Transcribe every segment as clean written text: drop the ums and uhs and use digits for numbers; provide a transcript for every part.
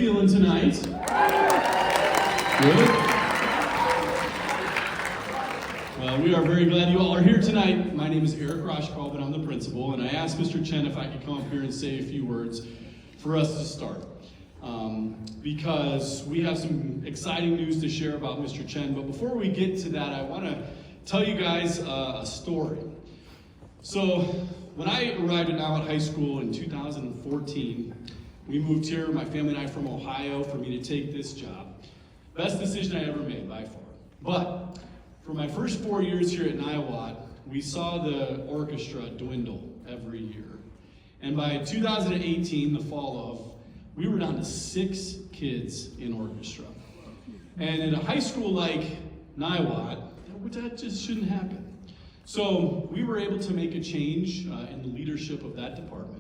feeling tonight? Good? Well, we are very glad you all are here tonight. My name is rauschkalb, and I'm the principal, and I asked Mr. Chen if I could come up here and say a few words for us to start. Because we have some exciting news to share about Mr. Chen, but before we get to that, I want to tell you guys a story. So, when I arrived at Niwot High School in 2014, we moved here, my family and I, from Ohio, for me to take this job. Best decision I ever made, by far. But for my first 4 years here at Niwot, we saw the orchestra dwindle every year. And by 2018, the fall of, we were down to 6 kids in orchestra. And in a high school like Niwot, that just shouldn't happen. So we were able to make a change in the leadership of that department.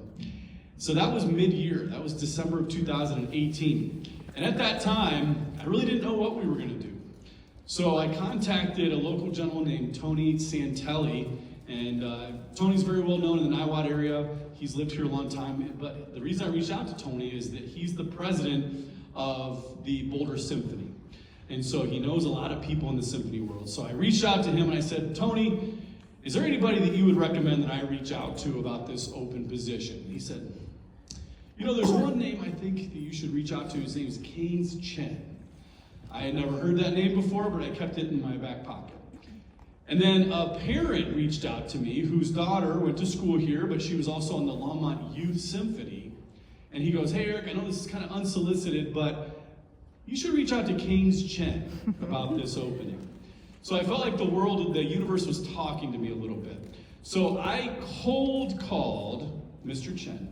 So that was mid-year. That was December of 2018. And at that time, I really didn't know what we were going to do. So I contacted a local gentleman named Tony Santelli. And Tony's very well known in the Niwot area. He's lived here a long time. But the reason I reached out to Tony is that he's the president of the Boulder Symphony. And so he knows a lot of people in the symphony world. So I reached out to him and I said, Tony, is there anybody that you would recommend that I reach out to about this open position? He said, you know, there's one name I think that you should reach out to. His name is Mr Chen. I had never heard that name before, but I kept it in my back pocket. And then a parent reached out to me whose daughter went to school here, but she was also in the Longmont Youth Symphony. And he goes, hey, Eric, I know this is kind of unsolicited, but you should reach out to Mr Chen about this opening. So I felt like the universe was talking to me a little bit. So I cold called Mr. Chen.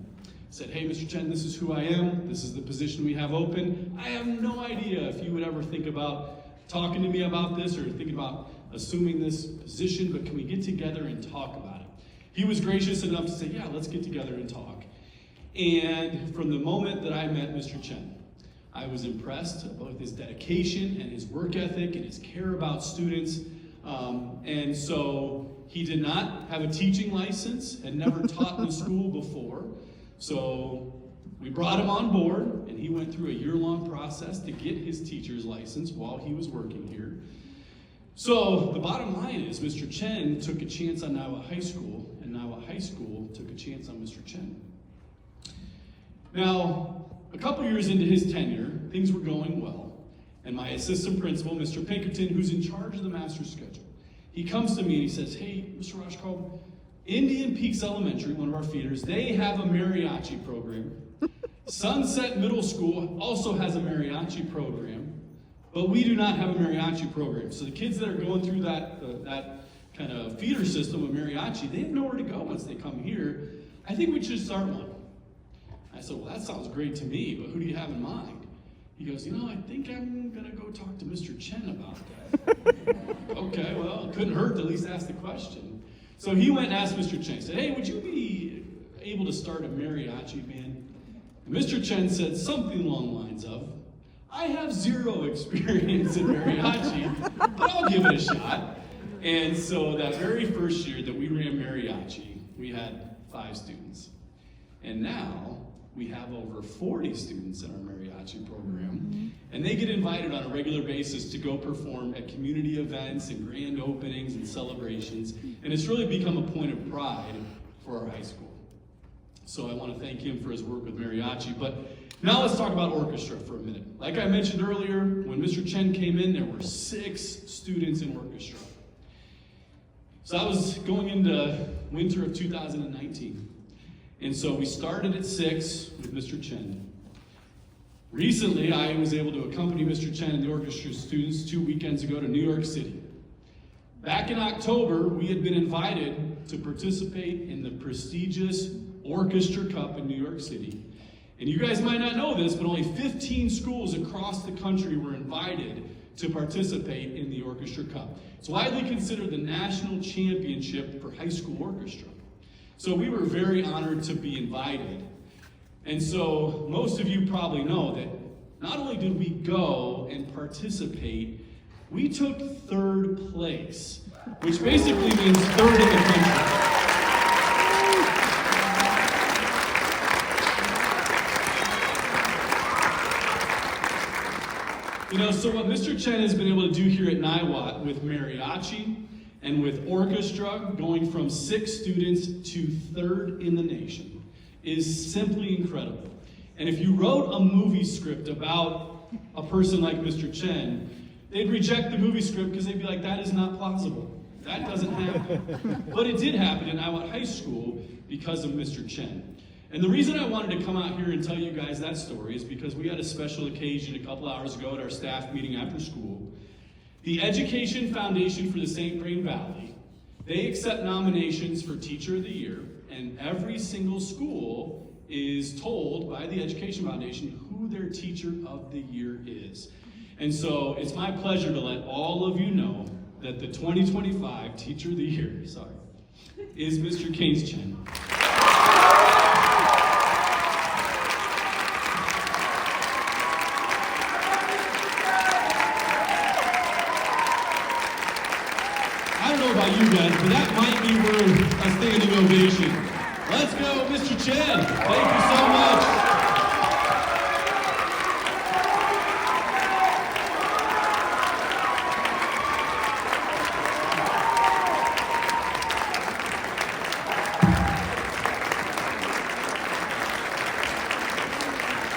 Said, hey, Mr. Chen, this is who I am. This is the position we have open. I have no idea if you would ever think about talking to me about this or thinking about assuming this position, but can we get together and talk about it? He was gracious enough to say, yeah, let's get together and talk. And from the moment that I met Mr. Chen, I was impressed with his dedication and his work ethic and his care about students. And so he did not have a teaching license, had never taught in a school before. So we brought him on board, and he went through a year-long process to get his teacher's license while he was working here. So the bottom line is Mr. Chen took a chance on Niwot High School, and Niwot High School took a chance on Mr. Chen. Now, a couple years into his tenure, things were going well, and my assistant principal, Mr. Pinkerton, who's in charge of the master's schedule, he comes to me and he says, hey, Mr. Rauschkalb, Indian Peaks Elementary, one of our feeders, they have a mariachi program. Sunset Middle School also has a mariachi program, but we do not have a mariachi program. So the kids that are going through that kind of feeder system of mariachi, they have nowhere to go once they come here. I think we should start one. I said, well, that sounds great to me, but who do you have in mind? He goes, you know, I think I'm going to go talk to Mr. Chen about that. Okay, well, it couldn't hurt to at least ask the question. So he went and asked Mr. Chen. He said, hey, would you be able to start a mariachi band? And Mr. Chen said something along the lines of, I have 0 experience in mariachi, but I'll give it a shot. And so that very first year that we ran mariachi, we had 5 students. And now we have over 40 students in our mariachi program. And they get invited on a regular basis to go perform at community events and grand openings and celebrations. And it's really become a point of pride for our high school. So I want to thank him for his work with mariachi. But now let's talk about orchestra for a minute. Like I mentioned earlier, when Mr. Chen came in, there were 6 students in orchestra. So I was going into winter of 2019. And so we started at 6 with Mr. Chen. Recently, I was able to accompany Mr. Chen and the orchestra students 2 weekends ago to New York City. Back in October, we had been invited to participate in the prestigious Orchestra Cup in New York City. And you guys might not know this, but only 15 schools across the country were invited to participate in the Orchestra Cup. It's widely considered the national championship for high school orchestra. So we were very honored to be invited. And so most of you probably know that not only did we go and participate, we took 3rd place, which basically means 3rd in the country. You know, so what Mr. Chen has been able to do here at Niwot with mariachi and with orchestra, going from 6 students to 3rd in the nation, is simply incredible. And if you wrote a movie script about a person like Mr. Chen, they'd reject the movie script because they'd be like, that is not plausible. That doesn't happen. But it did happen in Niwot High School because of Mr. Chen. And the reason I wanted to come out here and tell you guys that story is because we had a special occasion a couple hours ago at our staff meeting after school. The Education Foundation for the St. Vrain Valley, they accept nominations for Teacher of the Year, and every single school is told by the Education Foundation who their Teacher of the Year is. And so it's my pleasure to let all of you know that the 2025 Teacher of the Year, is Mr. Chen. I don't know about you guys, but that might be worth a standing ovation. Let's go, Mr. Chen. Thank you so much.